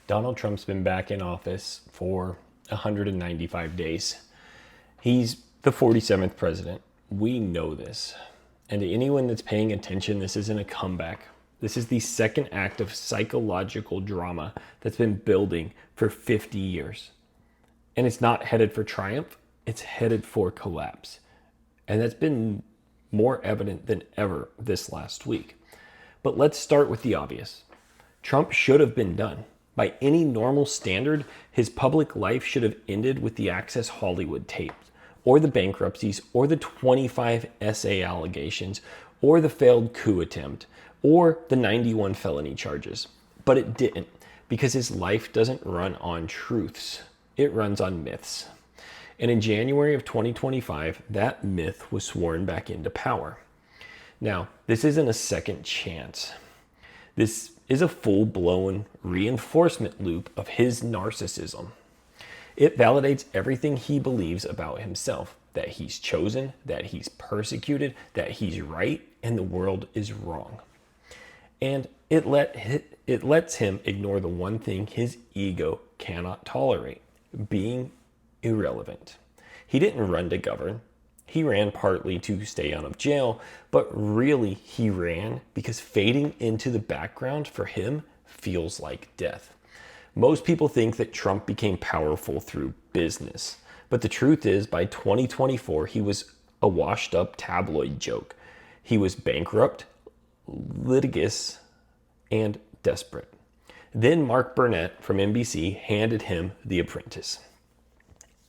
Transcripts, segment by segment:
Donald Trump's been back in office for 195 days. He's the 47th president. We know this. And to anyone that's paying attention, this isn't a comeback. This is the second act of psychological drama that's been building for 50 years. And it's not headed for triumph, it's headed for collapse. And that's been more evident than ever this last week. But let's start with the obvious. Trump should have been done. By any normal standard, his public life should have ended with the Access Hollywood tapes, or the bankruptcies, or the 25 SA allegations, or the failed coup attempt, or the 91 felony charges. But it didn't, because his life doesn't run on truths. It runs on myths. And in January of 2025, that myth was sworn back into power. Now, this isn't a second chance. This is a full-blown reinforcement loop of his narcissism. It validates everything he believes about himself, that he's chosen, that he's persecuted, that he's right, and the world is wrong. And it lets him ignore the one thing his ego cannot tolerate, being irrelevant. He didn't run to govern. He ran partly to stay out of jail, but really he ran because fading into the background for him feels like death. Most people think that Trump became powerful through business, but the truth is by 2024, he was a washed up tabloid joke. He was bankrupt, litigious, and desperate. Then Mark Burnett from NBC handed him The Apprentice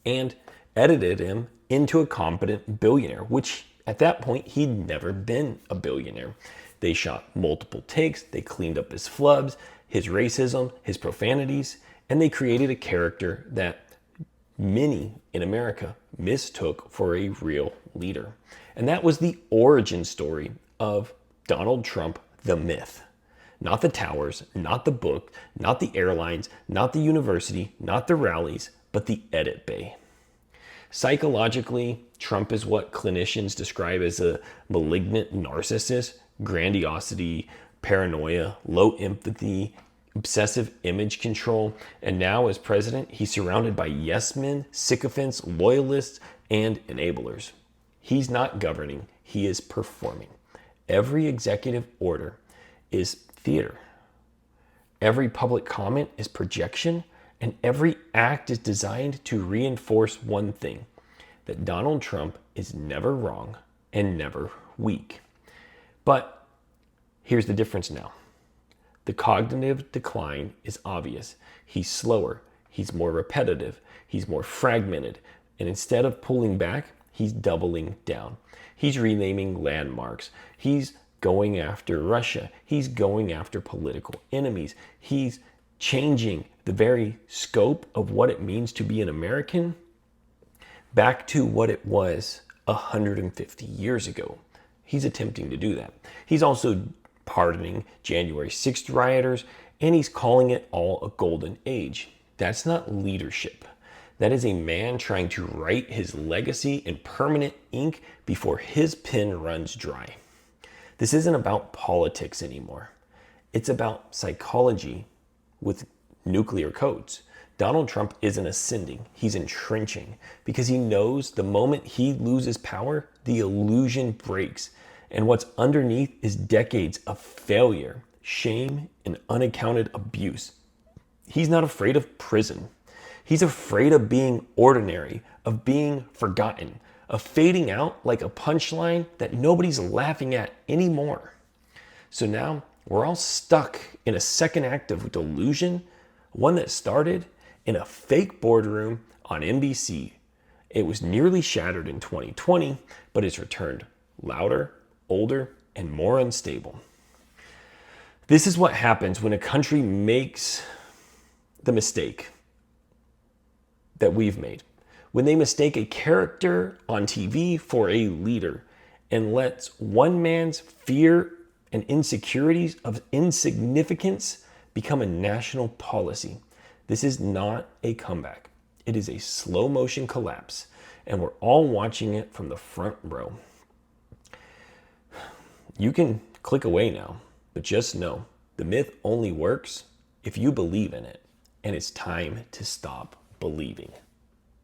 and edited him into a competent billionaire, which at that point, he'd never been a billionaire. They shot multiple takes, they cleaned up his flubs, his racism, his profanities, and they created a character that many in America mistook for a real leader. And that was the origin story of Donald Trump, the myth. Not the towers, not the book, not the airlines, not the university, not the rallies, but the edit bay. Psychologically, Trump is what clinicians describe as a malignant narcissist, grandiosity, paranoia, low empathy, obsessive image control, and now as president, he's surrounded by yes men, sycophants, loyalists, and enablers. He's not governing, he is performing. Every executive order is theater. Every public comment is projection, and every act is designed to reinforce one thing, that Donald Trump is never wrong and never weak. But here's the difference now. The cognitive decline is obvious. He's slower, he's more repetitive, he's more fragmented, and instead of pulling back, he's doubling down. He's renaming landmarks. He's going after Russia. He's going after political enemies. He's changing the very scope of what it means to be an American back to what it was 150 years ago. He's attempting to do that. He's also pardoning January 6th rioters, and he's calling it all a golden age. That's not leadership. That is a man trying to write his legacy in permanent ink before his pen runs dry. This isn't about politics anymore. It's about psychology with nuclear codes. Donald Trump isn't ascending, he's entrenching because he knows the moment he loses power, the illusion breaks. And what's underneath is decades of failure, shame, and unaccounted abuse. He's not afraid of prison. He's afraid of being ordinary, of being forgotten, of fading out like a punchline that nobody's laughing at anymore. So now we're all stuck in a second act of delusion, one that started in a fake boardroom on NBC. It was nearly shattered in 2020, but it's returned louder, older, and more unstable. This is what happens when a country makes the mistake that we've made. When they mistake a character on TV for a leader and lets one man's fear and insecurities of insignificance become a national policy. This is not a comeback. It is a slow motion collapse, and we're all watching it from the front row. You can click away now, but just know the myth only works if you believe in it. and it's time to stop believing.